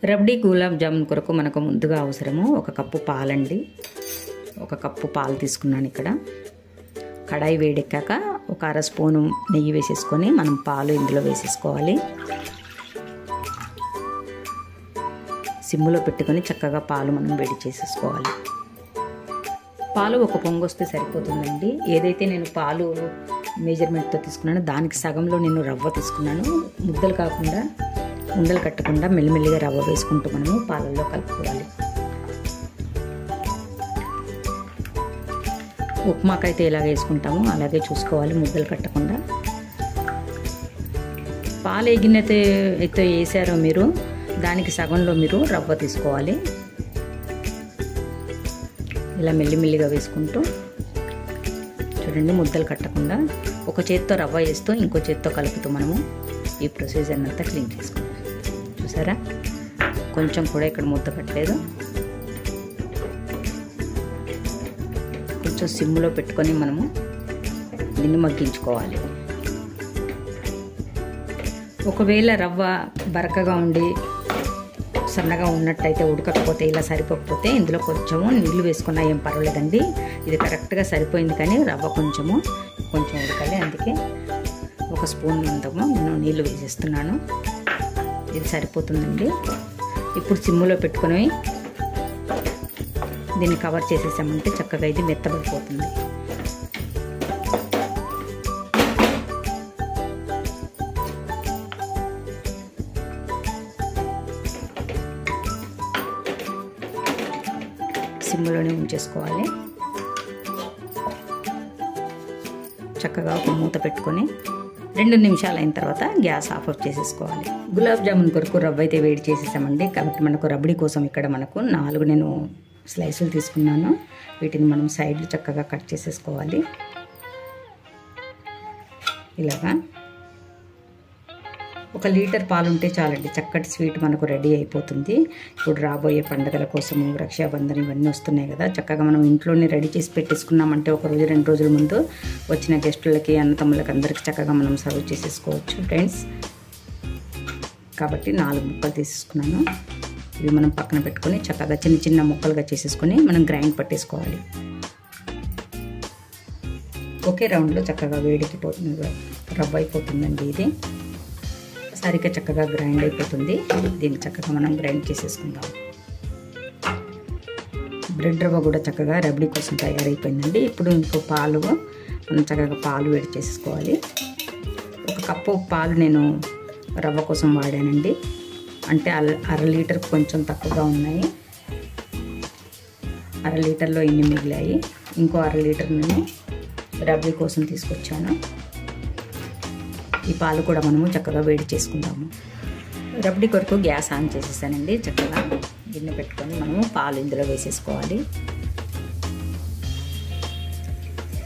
రబ్డీ గులాబ్ జామున్ కొరకు మనకు ముందుగా అవసరము 1 కప్పు పాలండి. 1 కప్పు పాలు తీసుకున్నాను. ఇక్కడ కడాయి వేడెక్కాక 1 అర స్పూను నెయ్యి వేసేసుకొని మనం పాలు ఇందులో వేసేసుకోవాలి. సిమ్ములో పెట్టుకొని చక్కగా పాలు మనం వేడి చేసేసుకోవాలి. పాలు 1 పొంగు వస్తే సరిపోతుందండి. ఏదైతే నేను పాలు మెజర్మెంట్తో తీసుకున్నానో దానికి సగంలో నేను రవ్వ తీసుకున్నాను. ముద్దలు కాకుండా ఉండలు కట్టకుండా మెల్లిమెల్లిగా రవ్వ వేసుకుంటూ మనము పాలల్లో కలుపుకోవాలి. ఉప్మాకైతే ఎలాగ వేసుకుంటామో అలాగే చూసుకోవాలి, ముద్దలు కట్టకుండా. పాలు ఎగినైతే వేసారో మీరు దానికి సగంలో మీరు రవ్వ తీసుకోవాలి. ఇలా మెల్లిమెల్లిగా వేసుకుంటూ చూడండి, ముద్దలు కట్టకుండా ఒక చేత్తో రవ్వ వేస్తూ ఇంకో చేత్తో కలుపుతూ మనము ఈ ప్రొసీజర్ అంతా క్లీన్ చేసుకోవాలి. చూసారా, కొంచెం కూడా ఇక్కడ ముద్ద కట్టలేదు. కొంచెం సిమ్లో పెట్టుకొని మనము దీన్ని మగ్గించుకోవాలి. ఒకవేళ రవ్వ బరకగా ఉండి సన్నగా ఉన్నట్టయితే, ఉడకకపోతే, ఇలా సరిపోకపోతే ఇందులో కొంచెము నీళ్ళు వేసుకున్నా ఏం పర్వాలేదండి. ఇది కరెక్ట్గా సరిపోయింది, కానీ రవ్వ కొంచెం ఉడకాలి. అందుకే 1 స్పూన్ అంతము నేను నీళ్ళు వేసేస్తున్నాను. ఇది సరిపోతుందండి. ఇప్పుడు సిమ్ములో పెట్టుకొని దీన్ని కవర్ చేసేసామంటే చక్కగా ఇది మెత్తబడిపోతుంది. సిమ్లోనే ఉంచేసుకోవాలి. చక్కగా ఒక మూత పెట్టుకొని 2 నిమిషాలు అయిన తర్వాత గ్యాస్ ఆఫ్ చేసేసుకోవాలి. గులాబ్ జామున్ కొరకు రవ్వ అయితే వేడి చేసేసామండి. కాబట్టి మనకు రబడీ కోసం ఇక్కడ మనకు 4 నేను స్లైసులు తీసుకున్నాను. వీటిని మనం సైడ్లు చక్కగా కట్ చేసేసుకోవాలి. ఇలాగా 1 లీటర్ పాలు ఉంటే చాలండి, చక్కటి స్వీట్ మనకు రెడీ అయిపోతుంది. ఇప్పుడు రాబోయే పండుగల కోసము, రక్షాబంధన్ ఇవన్నీ వస్తున్నాయి కదా, చక్కగా మనం ఇంట్లోనే రెడీ చేసి పెట్టేసుకున్నామంటే 1 రోజు 2 రోజుల ముందు వచ్చిన గెస్టులకి, అన్నతమ్ములకి అందరికి చక్కగా మనం సర్వ్ చేసేసుకోవచ్చు ఫ్రెండ్స్. కాబట్టి 4 ముక్కలు తీసేసుకున్నాను. ఇవి మనం పక్కన పెట్టుకొని చక్కగా చిన్న చిన్న ముక్కలుగా చేసేసుకొని మనం గ్రైండ్ పట్టేసుకోవాలి. ఒకే రౌండ్లో చక్కగా వేడికిపోతుంది, రవ్వ అయిపోతుందండి. ఇది సరిగ్గా చక్కగా గ్రైండ్ అయిపోతుంది. దీన్ని చక్కగా మనం గ్రైండ్ చేసేసుకుందాం. బ్రెడ్ రవ్వ కూడా చక్కగా రబడీ కోసం తయారైపోయిందండి. ఇప్పుడు ఇంకో పాలు మనం చక్కగా పాలు వేడి చేసేసుకోవాలి. 1 కప్పు పాలు నేను రవ్వ కోసం వాడానండి. అంటే 1/2 లీటర్ కొంచెం తక్కువగా ఉన్నాయి. 1/2 లీటర్లో ఇన్ని మిగిలాయి. ఇంకో 1/2 లీటర్ నేను రబడీ కోసం తీసుకొచ్చాను. ఈ పాలు కూడా మనము చక్కగా వేడి చేసుకుందాము. రబడీ కొరకు గ్యాస్ ఆన్ చేసేసానండి. చక్కగా గిన్నె పెట్టుకొని మనము పాలు ఇందులో వేసేసుకోవాలి.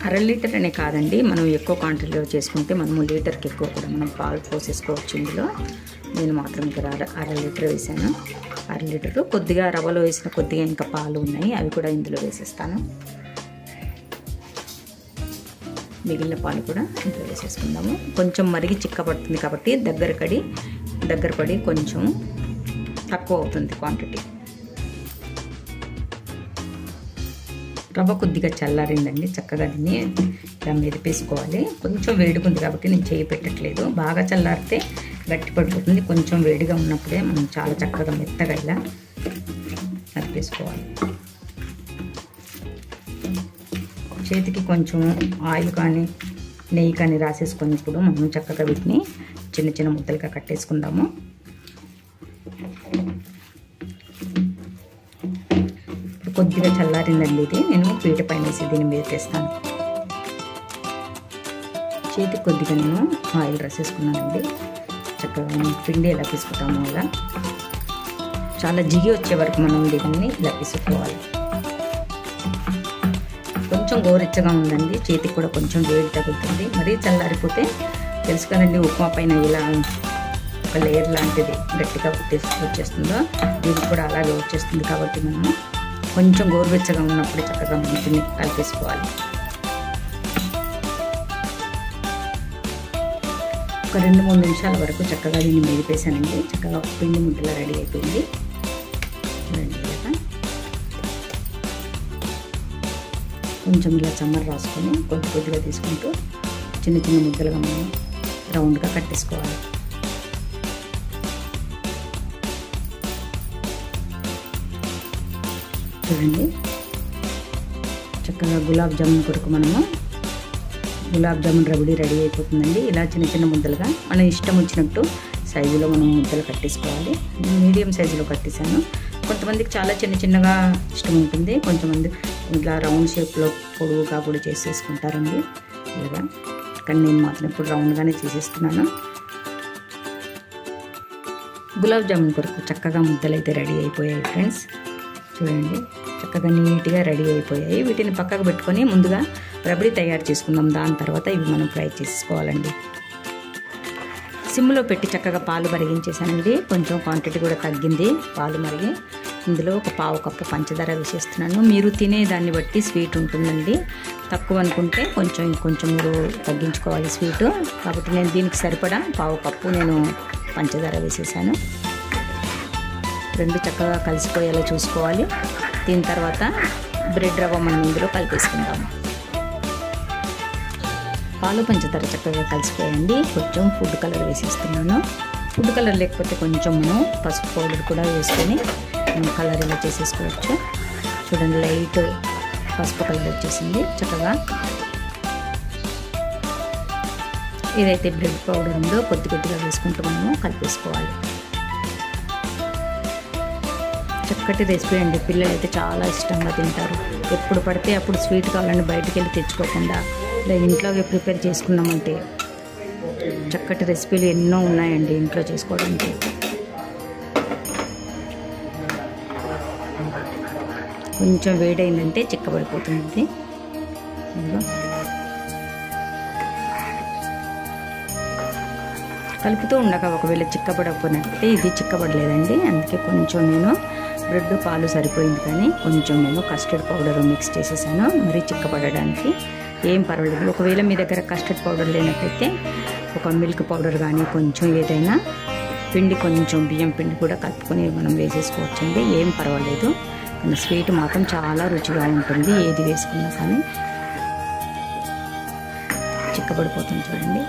1/2 లీటర్ అనే కాదండి, మనం ఎక్కువ క్వాంటిటీలో చేసుకుంటే మనము లీటర్కి ఎక్కువ కూడా మనం పాలు పోసేసుకోవచ్చు ఇందులో. నేను మాత్రం ఇక్కడ 1/2 లీటర్ వేసాను. 1/2 లీటరు కొద్దిగా రవ్వలో వేసిన కొద్దిగా ఇంకా పాలు ఉన్నాయి, అవి కూడా ఇందులో వేసేస్తాను. మిగిలిన పాలు కూడా ఇందులో వేసేసుకుందాము. కొంచెం మరిగి చిక్కబడుతుంది కాబట్టి దగ్గర పడి కొంచెం తక్కువ అవుతుంది క్వాంటిటీ. రవ్వ కొద్దిగా చల్లారిందండి. చక్కగా దీన్ని ఇలా మెదిపేసుకోవాలి. కొంచెం వేడిగా కాబట్టి నేను చేయి పెట్టట్లేదు. బాగా చల్లారితే గట్టి పడిపోతుంది. కొంచెం వేడిగా ఉన్నప్పుడే మనం చాలా చక్కగా మెత్తగా ఇలా మెదిపేసుకోవాలి. చేతికి కొంచెం ఆయిల్ కానీ నెయ్యి కానీ రాసేసుకొని ఇప్పుడు మనం చక్కగా వీటిని చిన్న చిన్న ముద్దలుగా కట్టేసుకుందాము. ఇప్పుడు కొద్దిగా చల్లారిందండి ఇది. నేను పీట పైన వేసి దీన్ని మీద తెస్తాను. చేతికి కొద్దిగా నేను ఆయిల్ రాసేసుకున్నానండి. చక్కగా పిండి ఎలా తీసుకుంటాము అలా చాలా జిగి వచ్చే వరకు మనం దీన్ని ఇలా తీసుకోవాలి. కొంచెం గోరెచ్చగా ఉందండి. చేతికి కూడా కొంచెం వేడి తగులుతుంది. మరీ చల్లారిపోతే తెలుసు కదండి, ఉప్మా పైన ఇలా ఒక లేయర్ లాంటిది గట్టిగా వచ్చేస్తుందో దీనికి కూడా అలాగే వచ్చేస్తుంది. కాబట్టి మనము కొంచెం గోరువెచ్చగా ఉన్నప్పుడు చక్కగా దీన్ని కలిపేసుకోవాలి. ఒక 2-3 నిమిషాల వరకు చక్కగా దీన్ని మెదిపేసానండి. చక్కగా పిండి ముద్దలా రెడీ అయిపోయింది. చూడండి ఇలాగా కొంచెం ఇలా చమ్మర రాసుకొని కొద్దిగా తీసుకుంటూ చిన్న చిన్న ముద్దలుగా మనం రౌండ్గా కట్టేసుకోవాలి. చూడండి చక్కగా గులాబ్ జామున్ కొరకు మనము గులాబ్ జామున్ రబడీ రెడీ అయిపోతుందండి. ఇలా చిన్న చిన్న ముద్దలుగా మన ఇష్టం వచ్చినట్టు సైజులో మనం ముద్దలు కట్టేసుకోవాలి. మీడియం సైజులో కట్టేసాను. కొంతమందికి చాలా చిన్నగా ఇష్టం ఉంటుంది, కొంతమంది ఇలా రౌండ్ షేప్లో పొడవుగా కూడా చేసేసుకుంటారండి ఇలాగా. కానీ నేను మాత్రం ఇప్పుడు రౌండ్గానే చేసేస్తున్నాను. గులాబ్ జామున్ కొరకు చక్కగా ముద్దలు అయితే రెడీ అయిపోయాయి ఫ్రెండ్స్. చూడండి చక్కగా నీట్గా రెడీ అయిపోయాయి. వీటిని పక్కకు పెట్టుకొని ముందుగా రబడీ తయారు చేసుకుందాం. దాని తర్వాత ఇవి మనం ఫ్రై చేసుకోవాలండి. సిమ్లో పెట్టి చక్కగా పాలు మరిగించేసానండి. కొంచెం క్వాంటిటీ కూడా తగ్గింది పాలు మరిగి. ఇందులో ఒక పావు కప్పు పంచదార వేసేస్తున్నాను. మీరు తినేదాన్ని బట్టి స్వీట్ ఉంటుందండి. తక్కువ అనుకుంటే కొంచెం మీరు తగ్గించుకోవాలి స్వీటు. కాబట్టి నేను దీనికి సరిపడా పావు కప్పు నేను పంచదార వేసేసాను. రెండు చక్కగా కలిసిపోయేలా చూసుకోవాలి. దీని తర్వాత బ్రెడ్ రవ్వ మనం ఇందులో కలిపేసుకుందాము. పాలు పంచదార చక్కగా కలిసిపోయండి. కొంచెం ఫుడ్ కలర్ వేసేస్తున్నాను. ఫుడ్ కలర్ లేకపోతే కొంచెం మనం పసుపు పౌడర్ కూడా వేసుకొని మనం కలర్ ఇలా చేసేసుకోవచ్చు. చూడండి లైట్ పసుపు కలర్ వచ్చేసింది చక్కగా. ఏదైతే బ్రెడ్ పౌడర్ ఉందో కొద్దిగా వేసుకుంటూ మనము కలిపేసుకోవాలి. చక్కటి రెసిపీ అండి. పిల్లలు అయితే చాలా ఇష్టంగా తింటారు. ఎప్పుడు పడితే అప్పుడు స్వీట్ కావాలని బయటికి వెళ్ళి తెచ్చుకోకుండా ఇలా ఇంట్లోనే ప్రిపేర్ చేసుకున్నామంటే చక్కటి రెసిపీలు ఎన్నో ఉన్నాయండి ఇంట్లో చేసుకోవడానికి. కొంచెం వేడైందంటే చిక్కబడిపోతుంది. కలుపుతూ ఉండగా ఒకవేళ చిక్కబడకపోయినట్టే ఇది చిక్కబడలేదండి. అందుకే కొంచెం నేను బ్రెడ్ పాలు సరిపోయింది కానీ కొంచెం నేను కస్టర్డ్ పౌడర్ మిక్స్ చేసేసాను మరి చిక్కబడడానికి. ఏం పర్వాలేదు. ఒకవేళ మీ దగ్గర కస్టర్డ్ పౌడర్ లేనట్టయితే ఒక మిల్క్ పౌడర్ కానీ కొంచెం ఏదైనా పిండి కొంచెం బియ్యం పిండి కూడా కలుపుకొని మనం వేసేసుకోవచ్చండి. ఏం పర్వాలేదు. కానీ స్వీట్ మాత్రం చాలా రుచిగా ఉంటుంది ఏది వేసుకున్నా కానీ. చిక్కబడిపోతుంది చూడండి.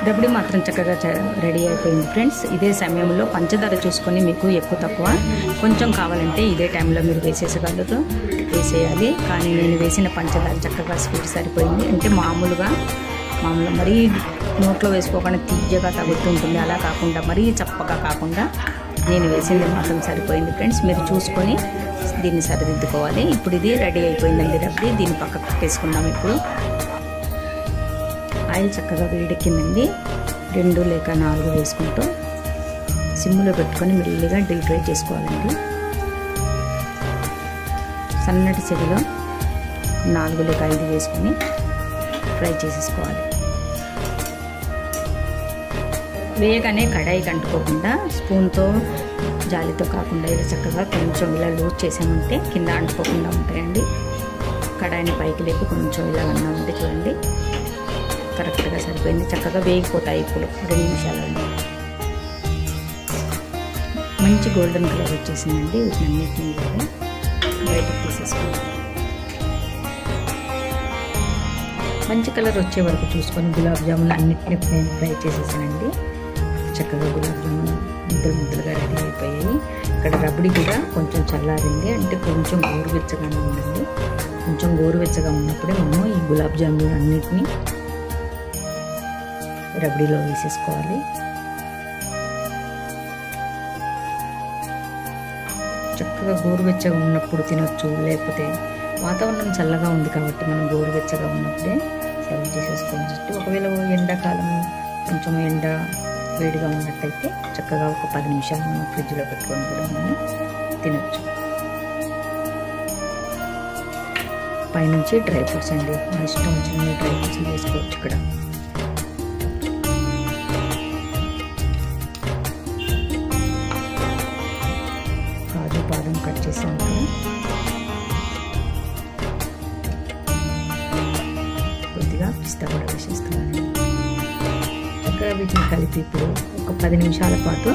రబడీ మాత్రం చక్కగా రెడీ అయిపోయింది ఫ్రెండ్స్. ఇదే సమయంలో పంచదార చూసుకొని మీకు ఎక్కువ తక్కువ కొంచెం కావాలంటే ఇదే టైంలో మీరు వేసేయాలి. కానీ నేను వేసిన పంచదార చక్కగా స్వీట్ సరిపోయింది. అంటే మామూలుగా మరీ నోట్లో వేసుకోకుండా తీయగా తగులుతుంటుంది. అలా కాకుండా మరీ చప్పగా కాకుండా నేను వేసింది మాత్రం సరిపోయింది ఫ్రెండ్స్. మీరు చూసుకొని దీన్ని సరిదిద్దుకోవాలి. ఇప్పుడు ఇది రెడీ అయిపోయిందండి రబడీ. దీన్ని పక్కకు పెట్టేసుకుందాం. ఇప్పుడు ఆయిల్ చక్కగా వేడెక్కిందండి. 2 లేక 4 వేసుకుంటూ సిమ్లో పెట్టుకొని మెల్లిగా డీప్ ఫ్రై చేసుకోవాలండి. సన్నటి సెగలో 4 లేక 5 వేసుకొని ఫ్రై చేసేసుకోవాలి. వేయగానే కడాయికి అంటుకోకుండా స్పూన్తో జాలితో కాకుండా ఇలా చక్కగా కొంచెం ఇలా లూజ్ చేసామంటే కింద అంటుకోకుండా ఉంటాయండి. కడాయిని పైకి లేపి కొంచెం ఇలా అన్నామంటే చూడండి కరెక్ట్గా సరిపోయింది. చక్కగా వేగిపోతాయి. ఇప్పుడు 2 నిమిషాలండి. మంచి గోల్డెన్ కలర్ వచ్చేసిందండి. వీటినన్నిటిని బయటకు తీసేసుకోండి. మంచి కలర్ వచ్చే వరకు చూసుకొని గులాబ్ జామున్ అన్నిటిని నేను ఫ్రై చేసేసానండి. చక్కగా గులాబ్ జామున్ ముద్దలుగా రెడీ అయిపోయాయి. ఇక్కడ రబడీ కూడా కొంచెం చల్లారింది. అంటే కొంచెం గోరువెచ్చగానే ఉందండి. కొంచెం గోరువెచ్చగా ఉన్నప్పుడే మనము ఈ గులాబ్ జామున్ అన్నిటినీ రబడీలో వేసేసుకోవాలి. చక్కగా గోరువెచ్చగా ఉన్నప్పుడు తినొచ్చు. లేకపోతే వాతావరణం చల్లగా ఉంది కాబట్టి మనం గోరువెచ్చగా ఉన్నప్పుడే సర్వ్ చేసేసుకోవచ్చు. ఒకవేళ ఎండాకాలం కొంచెం ఎండ వేడిగా ఉన్నట్టయితే చక్కగా ఒక 10 నిమిషాలు మనం ఫ్రిడ్జ్లో పెట్టుకొని కూడా మనం తినొచ్చు. పైనుంచి డ్రై ఫ్రూట్స్ అండి. మన ఇష్టం వచ్చిన డ్రై ఫ్రూట్స్ వేసుకోవచ్చు. ఇక్కడ కాజు బాదం కట్ చేసాము కదా, కొద్దిగా పిస్తా వీటిని కలిపి ఇప్పుడు ఒక 10 నిమిషాల పాటు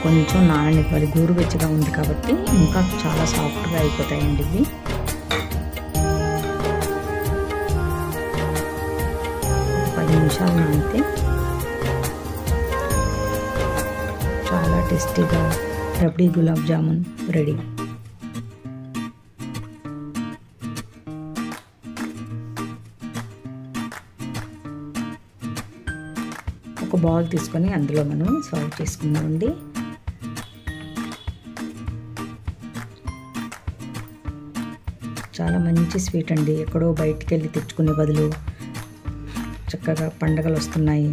కొంచెం నాననివ్వాలి. గోరువెచ్చగా ఉంది కాబట్టి ఇంకా చాలా సాఫ్ట్గా అయిపోతాయండి ఇవి. ఒక 10 నిమిషాలు నానితే చాలా టేస్టీగా రబ్డీ గులాబ్ జామున్ రెడీ. ఒక బౌల్ తీసుకొని అందులో మనం సర్వ్ చేసుకుందామండి. చాలా మంచి స్వీట్ అండి. ఎక్కడో బయటికి వెళ్ళి తెచ్చుకునే బదులు చక్కగా పండగలు వస్తున్నాయి,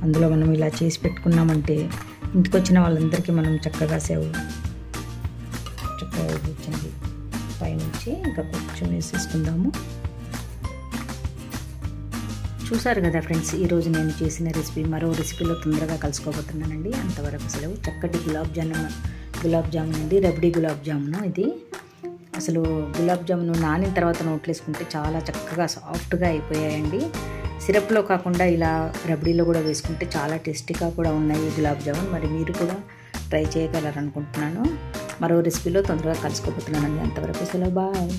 అందులో మనం ఇలా చేసి పెట్టుకున్నామంటే ఇంటికి వచ్చిన వాళ్ళందరికీ మనం చక్కగా ఇచ్చింది పైనుంచి ఇంకా కొంచెం వేసేసుకుందాము. చూసారు కదా ఫ్రెండ్స్, ఈరోజు నేను చేసిన రెసిపీ మరో రెసిపీలో తొందరగా కలుసుకోబోతున్నానండి. అంతవరకు సెలవు. చక్కటి గులాబ్ జామున్ అండి, రబ్డీ గులాబ్ జామున్. ఇది అసలు గులాబ్ జామున్ నానిన తర్వాత నోట్లేసుకుంటే చాలా చక్కగా సాఫ్ట్గా అయిపోయాయండి. సిరప్లో కాకుండా ఇలా రబ్డీలో కూడా వేసుకుంటే చాలా టేస్టీగా కూడా ఉన్నాయి గులాబ్ జామున్. మరి మీరు కూడా ట్రై చేయగలరనుకుంటున్నాను. మరో రెసిపీలో తొందరగా కలుసుకోబోతున్నానండి. అంతవరకు సెలవు. బాయ్.